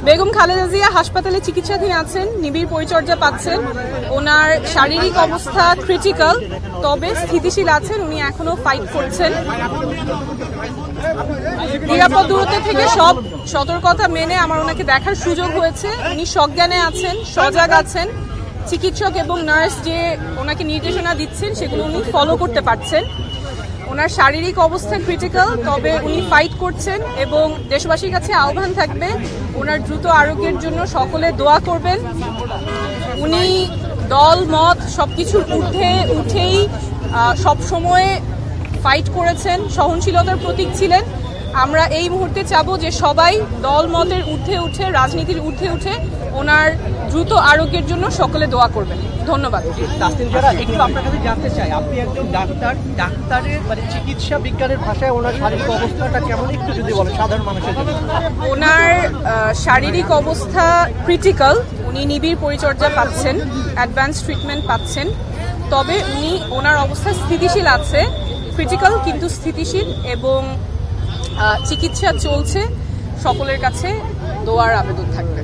বেগম খালেদা জিয়া হাসপাতালে চিকিৎসাধীন আছেন, নিবিড় পরিচর্যা পাচ্ছেন। ওনার শারীরিক অবস্থা ক্রিটিক্যাল, তবে স্থিতিশীল আছেন। উনি এখনো ফাইট করছেন। নিরাপদ দূরত্ব থেকে সব সতর্কতা মেনে আমার ওনাকে দেখার সুযোগ হয়েছে। উনি সজ্ঞানে আছেন, সজাগ আছেন। চিকিৎসক এবং নার্স যে ওনাকে নির্দেশনা দিচ্ছেন সেগুলো উনি ফলো করতে পারছেন। ওনার শারীরিক অবস্থা ক্রিটিক্যাল, তবে উনি ফাইট করছেন এবং দেশবাসীর কাছে আহ্বান থাকবে ওনার দ্রুত আরোগ্যের জন্য সকলে দোয়া করবেন। উনি দল মত সবকিছুর ঊর্ধ্বে উঠেই সবসময় ফাইট করেছেন, সহনশীলতার প্রতীক ছিলেন। আমরা এই মুহূর্তে চাবো যে সবাই দল মতের ঊর্ধ্বে উঠে, রাজনীতির ঊর্ধ্বে উঠে ওনার দ্রুত আরোগ্যের জন্য সকলে দোয়া করবেন। ধন্যবাদ। একটু আপনার কাছে জানতে চাই, আপনি একজন ডাক্তারের মানে চিকিৎসা বিজ্ঞানের ভাষায় ওনার শারীরিক অবস্থাটা কেমন, একটু যদি বলেন সাধারণ মানুষের জন্য। ওনার শারীরিক অবস্থা ক্রিটিক্যাল, উনি নিবিড় পরিচর্যা পাচ্ছেন, অ্যাডভান্স ট্রিটমেন্ট পাচ্ছেন। তবে ওনার অবস্থা স্থিতিশীল আছে, ক্রিটিক্যাল কিন্তু স্থিতিশীল, এবং চিকিৎসা চলছে। সকলের কাছে দোয়ার আবেদন থাকবে।